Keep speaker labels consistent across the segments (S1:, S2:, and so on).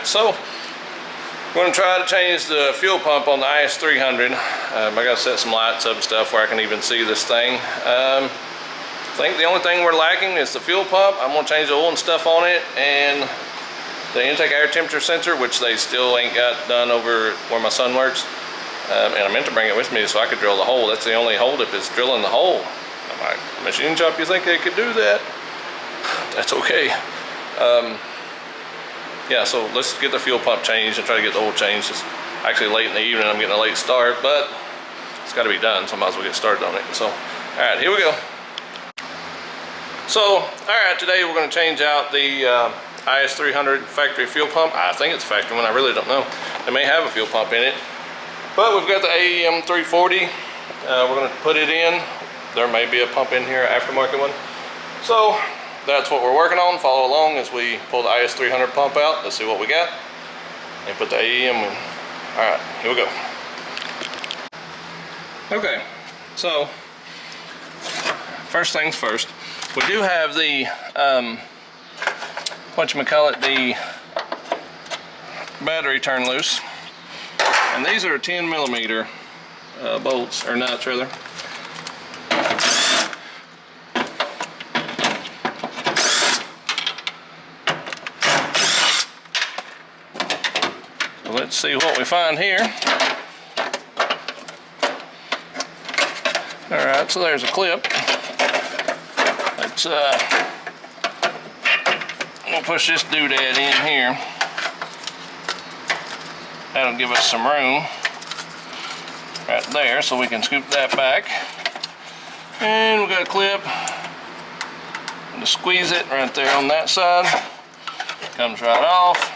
S1: So we're going to try to change the fuel pump on the IS300. I got to set some lights up and stuff where I can even see this thing. I think the only thing we're lacking is the fuel pump. I'm going to change the oil and stuff on it, and the intake air temperature sensor, which they still ain't got done over where my son works. And I meant to bring it with me so I could drill the hole. That's the only holdup, is drilling the hole. I'm like, machine shop, you think they could do that? That's okay. Yeah, so let's get the fuel pump changed and try to get the oil changed. It's actually late in the evening. I'm getting a late start, but it's got to be done, so I might as well get started on it. So, all right, here we go. So, all right, today we're going to change out the IS300 factory fuel pump. I think it's a factory one. I really don't know. They may have a fuel pump in it, but we've got the AEM 340. We're going to put it in. There may be a pump in here, aftermarket one. So that's what we're working on. Follow along as we pull the IS300 pump out. Let's see what we got and put the AEM in. All right, here we go. Okay, so first things first, we do have the the battery turn loose, and these are 10mm bolts, or nuts rather. Let's see what we find here. Alright, so there's a clip. Let's we'll push this doodad in here. That'll give us some room right there, so we can scoop that back. And we've got a clip to squeeze it right there on that side. Comes right off.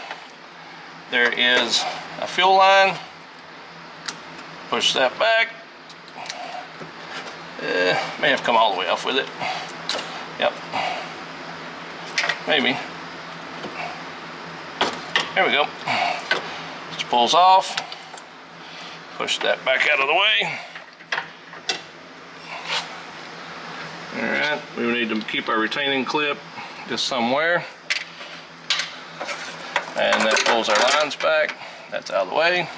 S1: There is a fuel line. Push that back. May have come all the way off with it. Yep. Maybe. There we go. Just pulls off. Push that back out of the way. Alright, we need to keep our retaining clip just somewhere. And that pulls our lines back. That's out of the way.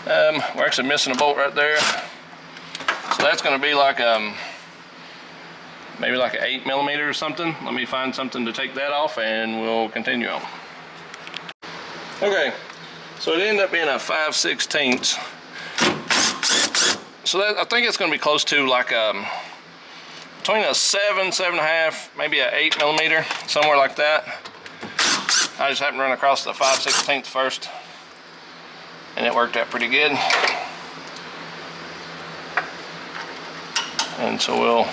S1: We're actually missing a bolt right there. So that's going to be like maybe like an 8mm or something. Let me find something to take that off and we'll continue on. Okay, so it ended up being a 5/16. So that, I think it's going to be close to like between a 7, 7.5, maybe an 8mm, somewhere like that. I just happened to run across the 5/16 first, and it worked out pretty good. And so we'll,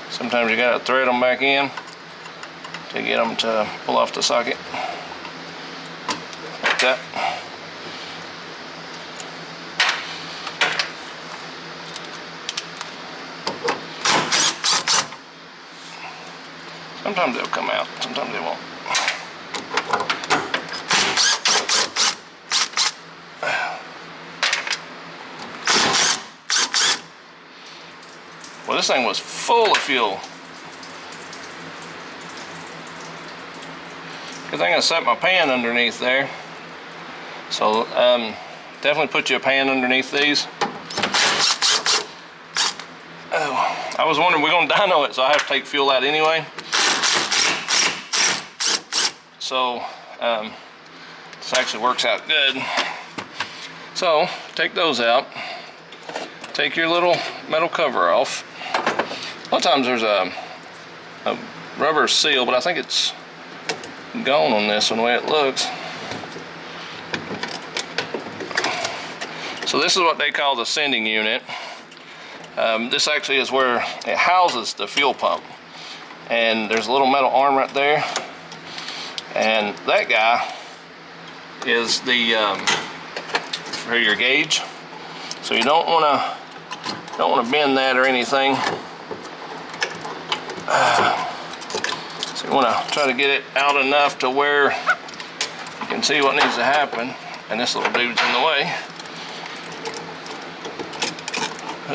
S1: sometimes you gotta thread them back in to get them to pull off the socket, like that. Sometimes they'll come out, sometimes they won't. Well, this thing was full of fuel. Good thing I set my pan underneath there. So definitely put you a pan underneath these. Oh, I was wondering, we're going to dyno it, so I have to take fuel out anyway. So this actually works out good. So take those out. Take your little metal cover off. A lot of times there's a rubber seal, but I think it's gone on this one, the way it looks. So this is what they call the sending unit. This actually is where it houses the fuel pump. And there's a little metal arm right there. And that guy is the for your gauge. So you don't want to bend that or anything. So you want to try to get it out enough to where you can see what needs to happen. And this little dude's in the way.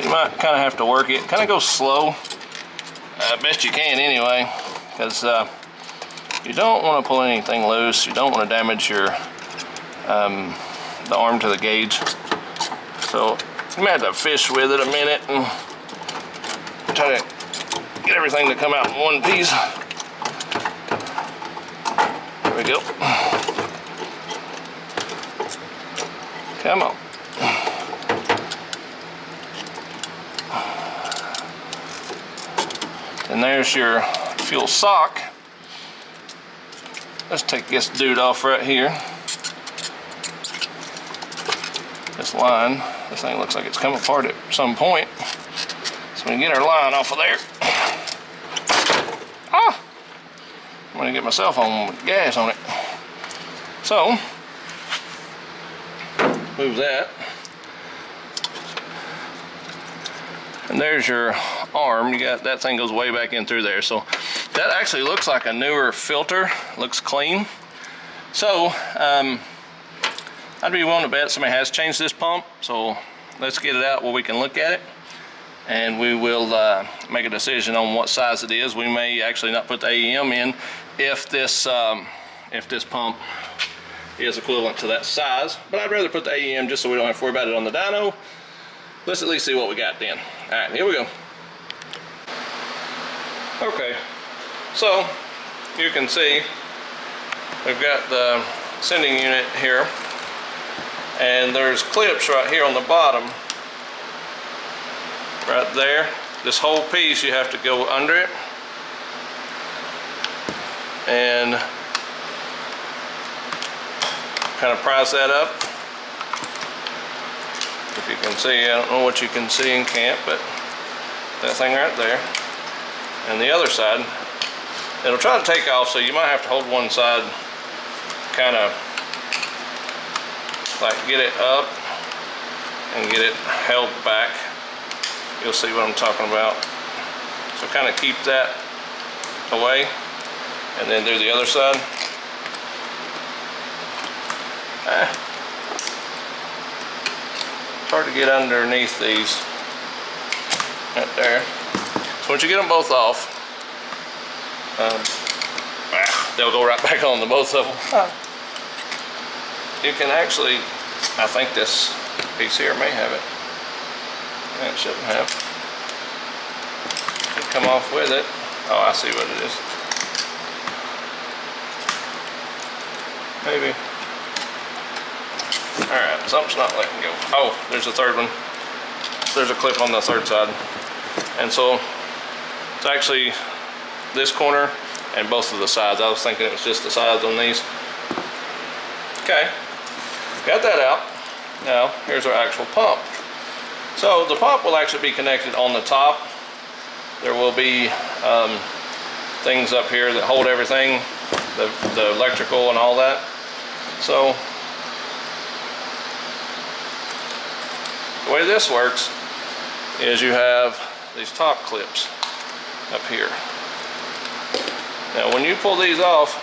S1: You might kind of have to work it. Kind of go slow, best you can anyway, because you don't want to pull anything loose. You don't want to damage your the arm to the gauge. So you may have to fish with it a minute and try to get everything to come out in one piece. There we go. Come on. And there's your fuel sock. Let's take this dude off right here. This line, this thing looks like it's come apart at some point. So we can get our line off of there. Ah! I'm gonna get myself on with gas on it. So, move that. And there's your arm. You got that thing goes way back in through there. So that actually looks like a newer filter. Looks clean. So I'd be willing to bet somebody has changed this pump. So let's get it out where we can look at it, and we will make a decision on what size it is. We may actually not put the AEM in if this pump is equivalent to that size, but I'd rather put the AEM just so we don't have to worry about it on the dyno. Let's at least see what we got then. All right, here we go. Okay, so you can see we've got the sending unit here, and there's clips right here on the bottom, right there. This whole piece, you have to go under it and kind of prise that up. If you can see, I don't know what you can see and can't, but that thing right there. And the other side, it'll try to take off, so you might have to hold one side, kind of like get it up and get it held back. You'll see what I'm talking about. So kind of keep that away, and then do the other side. It's hard to get underneath these right there. So once you get them both off, they'll go right back on the both of them. You can actually, I think this piece here may have it. It shouldn't have. Should come off with it. Oh, I see what it is. Maybe. Alright, something's not letting go. Oh, there's a third one. There's a clip on the third side. And so, it's actually this corner and both of the sides. I was thinking it was just the sides on these. Okay, got that out. Now, here's our actual pump. So, the pump will actually be connected on the top. There will be things up here that hold everything, the electrical and all that. So, the way this works is you have these top clips up here. Now when you pull these off,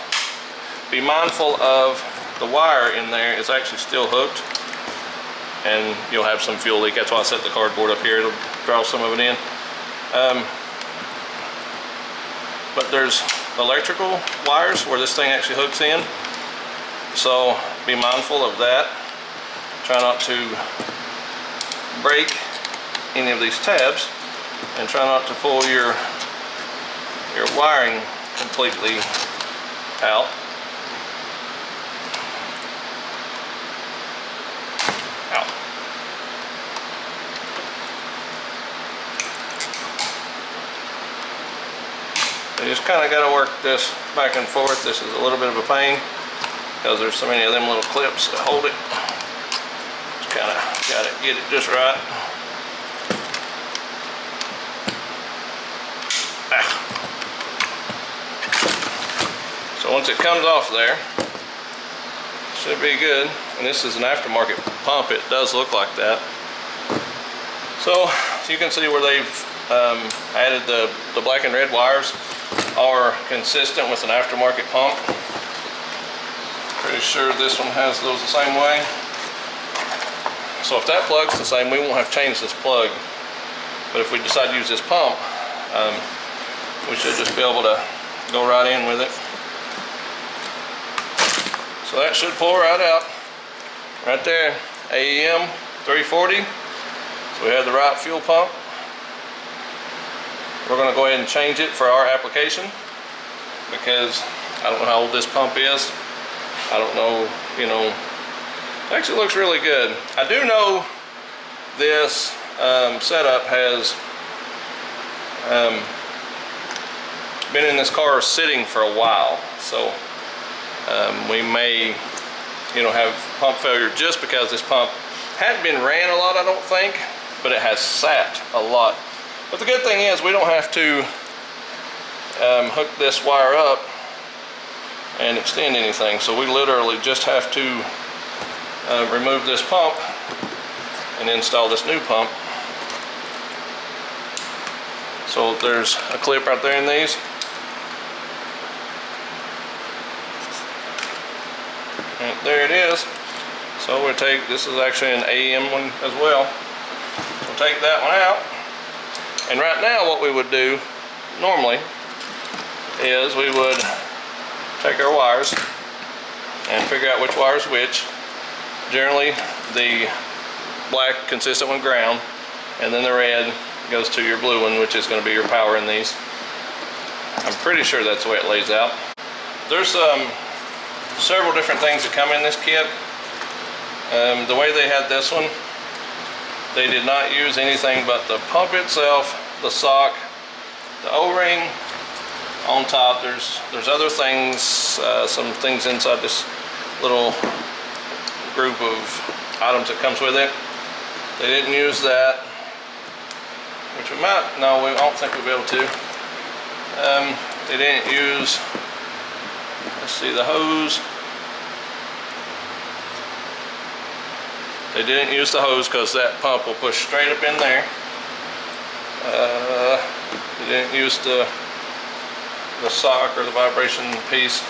S1: be mindful of the wire in there is actually still hooked, and you'll have some fuel leak. That's why I set the cardboard up here. It'll draw some of it in. But there's electrical wires where this thing actually hooks in. So be mindful of that. Try not to break any of these tabs, and try not to pull your wiring completely out. You just kind of got to work this back and forth. This is a little bit of a pain because there's so many of them little clips that hold it. Just kind of got to get it just right. So once it comes off there, should be good. And this is an aftermarket pump. It does look like that. So you can see where they've added the black and red wires are consistent with an aftermarket pump. Pretty sure this one has those the same way. So if that plug's the same, we won't have changed this plug. But if we decide to use this pump, we should just be able to go right in with it. So that should pull right out. Right there, AEM 340. So we have the right fuel pump. We're going to go ahead and change it for our application because I don't know how old this pump is. I don't know, you know, it actually looks really good. I do know this setup has been in this car sitting for a while, so we may, you know, have pump failure just because this pump hadn't been ran a lot, I don't think, but it has sat a lot. But the good thing is we don't have to hook this wire up and extend anything, so we literally just have to remove this pump and install this new pump. So there's a clip right there in these. And there it is. So we'll take, this is actually an AEM one as well. We'll take that one out. And right now what we would do normally is we would take our wires and figure out which wire is which. Generally the black consistent with ground, and then the red goes to your blue one, which is going to be your power in these. I'm pretty sure that's the way it lays out. There's several different things that come in this kit. The way they had this one, they did not use anything but the pump itself, the sock, the O-ring on top. There's other things, some things inside this little group of items that comes with it. They didn't use that, which we might, no, I don't think we'll be able to. They didn't use, let's see, the hose. They didn't use the hose because that pump will push straight up in there. They didn't use the sock or the vibration piece.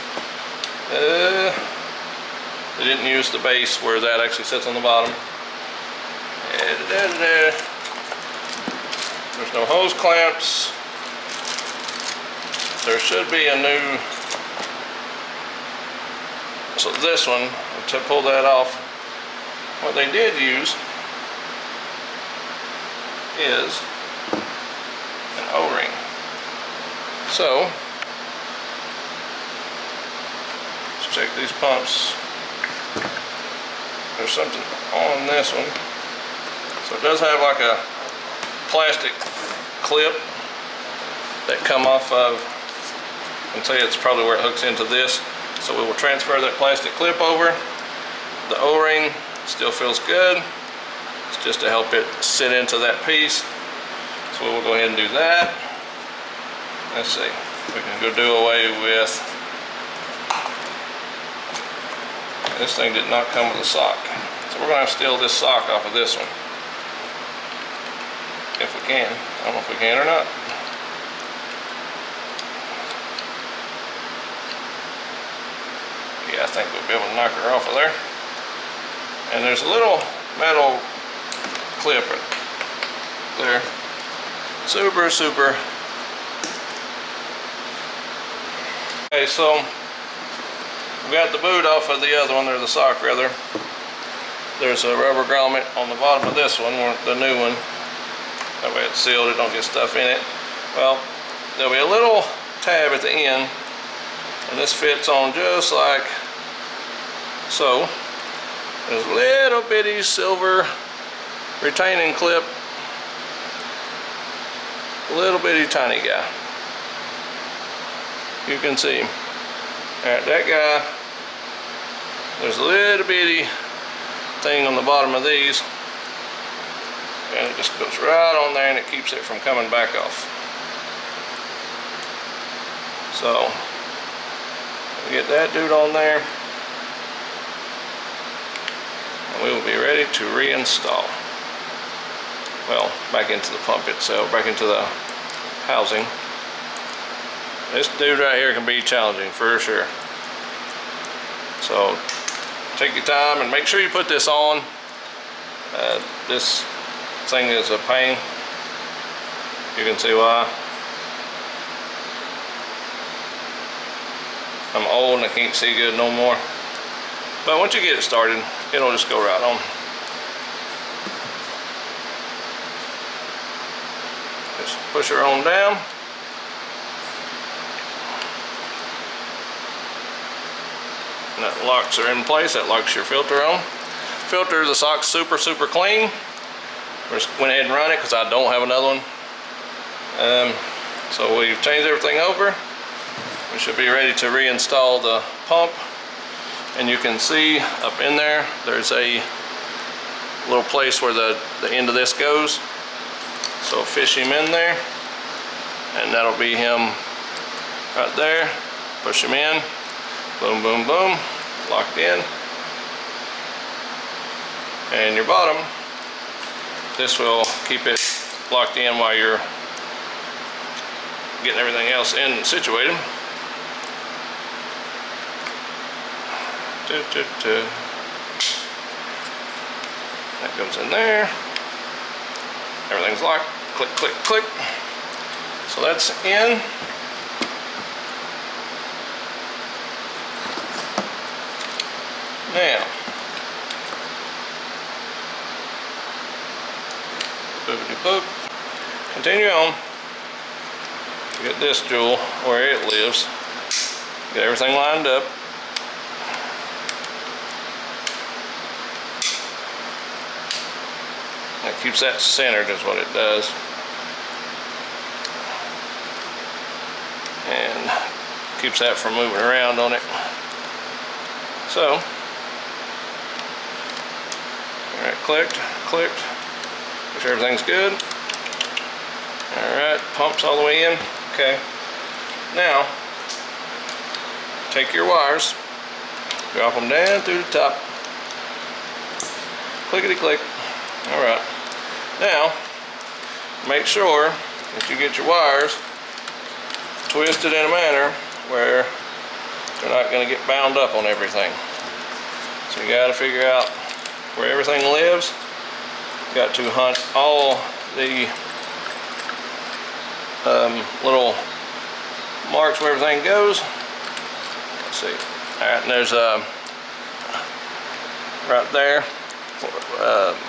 S1: They didn't use the base where that actually sits on the bottom. There's no hose clamps. There should be a new, so this one, to pull that off, what they did use is an O-ring. So let's check these pumps. There's something on this one. So it does have like a plastic clip that come off of, I can tell you it's probably where it hooks into this. So we will transfer that plastic clip over. The O-ring still feels good. It's just to help it sit into that piece. So we'll go ahead and do that. Let's see, we can go do away with, this thing did not come with a sock. So we're going to have to steal this sock off of this one. If we can. I don't know if we can or not. Yeah, I think we'll be able to knock her off of there. And there's a little metal clip right there. Super. Okay, so we got the boot off of the other one, or the sock rather. There's a rubber grommet on the bottom of this one, the new one. That way it's sealed, it don't get stuff in it. Well, there'll be a little tab at the end, and this fits on just like so. There's a little bitty silver retaining clip, a little bitty tiny guy. You can see. Alright, that guy, there's a little bitty thing on the bottom of these, and it just goes right on there and it keeps it from coming back off. So we get that dude on there, and we will be ready to reinstall. well, back into the pump itself, back into the housing. This dude right here can be challenging for sure. So take your time and make sure you put this on. This thing is a pain. You can see why. I'm old and I can't see good no more. But once you get it started, it'll just go right on. Just push her on down. And that locks her in place. That locks your filter on. Filter, the sock's super clean. Just went ahead and run it because I don't have another one. So we've changed everything over. We should be ready to reinstall the pump. And you can see up in there, there's a little place where the end of this goes. So fish him in there, and that'll be him right there. Push him in, boom, boom, boom, locked in. And your bottom, this will keep it locked in while you're getting everything else in situated. That goes in there. Everything's locked. Click, click, click. So that's in. Now, boopity boop. Continue on. Get this jewel where it lives. Get everything lined up. That keeps that centered is what it does. And keeps that from moving around on it. So, alright, clicked. Make sure everything's good. Alright, pumps all the way in. Okay. Now, take your wires, drop them down through the top. Clickety click. Alright. Now, make sure that you get your wires twisted in a manner where they're not going to get bound up on everything. So you got to figure out where everything lives. You got to hunt all the little marks where everything goes. Let's see. Alright, and there's right there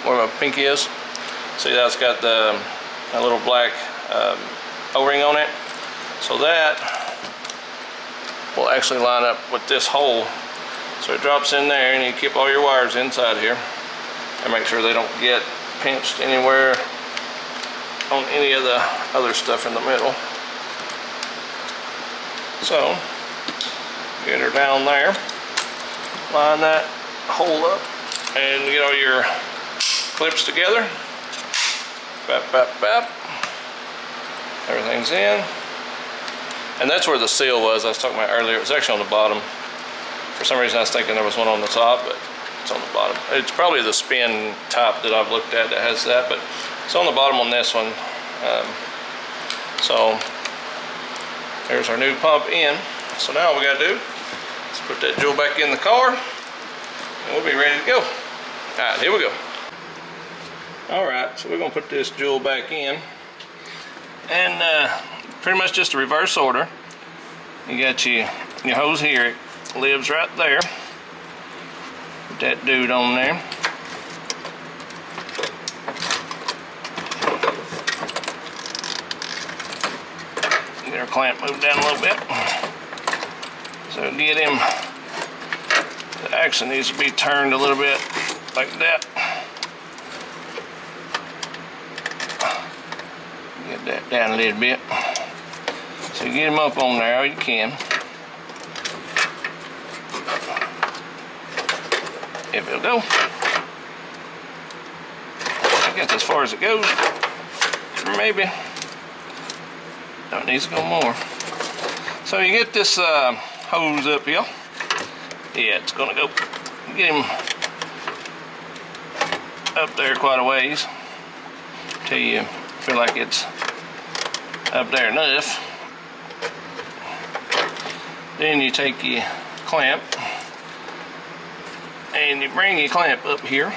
S1: where my pinky is. See, that's got a little black O-ring on it. So that will actually line up with this hole. So it drops in there, and you keep all your wires inside here and make sure they don't get pinched anywhere on any of the other stuff in the middle. So get her down there, line that hole up, and get all your clips together. Bap, bap, bap. Everything's in. And that's where the seal was I was talking about earlier. It was actually on the bottom. For some reason I was thinking there was one on the top, but it's on the bottom. It's probably the spin top that I've looked at that has that, but it's on the bottom on this one. So there's our new pump in. So now all we gotta do is put that jewel back in the car, and we'll be ready to go. Alright, here we go. Alright, so we're gonna put this jewel back in, and pretty much just a reverse order. You got your hose here, it lives right there. Put that dude on there. Get our clamp moved down a little bit. So get him, the axle needs to be turned a little bit like that. Get that down a little bit. So get him up on there all you can. If it'll go. I guess as far as it goes. Maybe. No, it needs to go more. So you get this hose up here. Yeah, it's gonna go. Get him up there quite a ways. till you feel like it's up there enough. Then you take your clamp and you bring your clamp up here.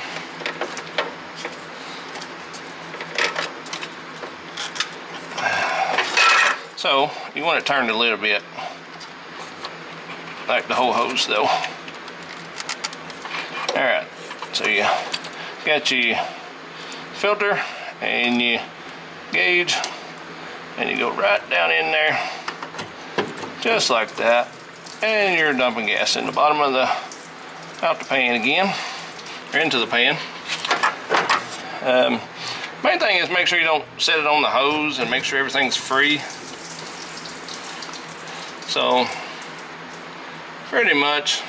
S1: So you want it turned a little bit, like the whole hose though. Alright, so you got your filter and your gauge, and you go right down in there, just like that, and you're dumping gas in the bottom of the, out the pan again, or into the pan. Main thing is make sure you don't set it on the hose and make sure everything's free. So pretty much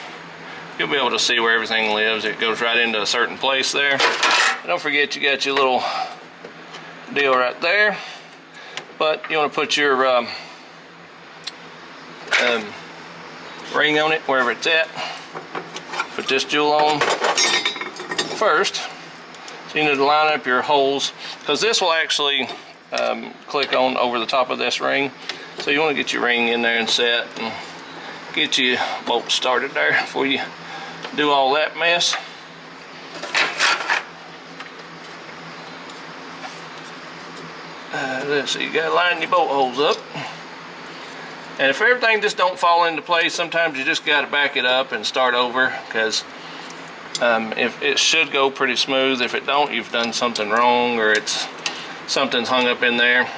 S1: you'll be able to see where everything lives. It goes right into a certain place there. And don't forget you got your little deal right there, but you want to put your ring on it wherever it's at. Put this jewel on first. So you need to line up your holes, because this will actually click on over the top of this ring. So you want to get your ring in there and set and get your bolt started there before you do all that mess. Let's see, you gotta line your bolt holes up. And if everything just don't fall into place, sometimes you just gotta back it up and start over, because if it should go pretty smooth. If it don't, you've done something wrong, or something's hung up in there.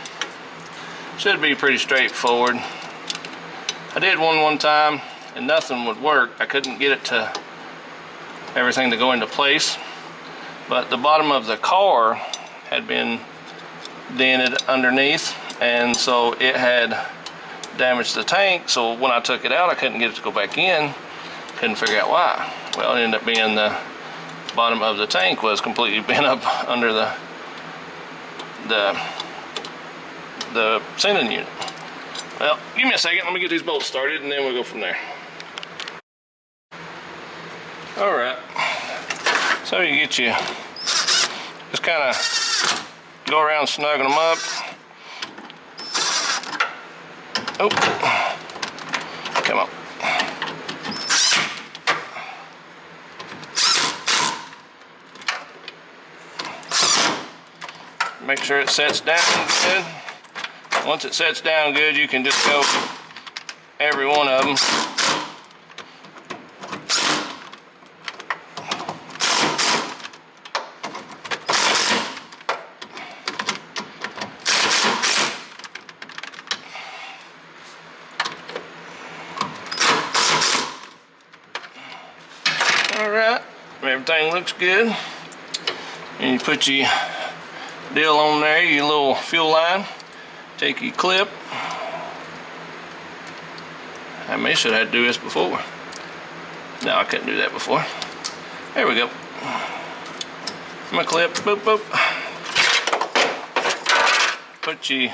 S1: Should be pretty straightforward. I did one time and nothing would work. I couldn't get it to everything to go into place, but the bottom of the car had been dented underneath, and so it had damaged the tank. So when I took it out, I couldn't get it to go back in. Couldn't figure out why. Well, it ended up being the bottom of the tank was completely bent up under the sending unit. Well, give me a second, let me get these bolts started and then we'll go from there. Alright, so you get you, just kind of go around snugging them up. Oh, come on. Make sure it sets down good. Once it sets down good, you can just go every one of them. Alright, everything looks good. And you put your deal on there, your little fuel line. Take your clip. I may should have had to do this before. No, I couldn't do that before. There we go. My clip, boop, boop. Put you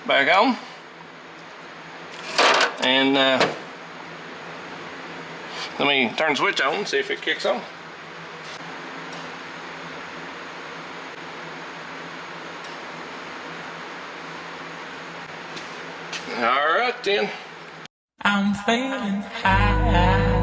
S1: back on. And let me turn the switch on, see if it kicks on. All right then.
S2: I'm feeling high.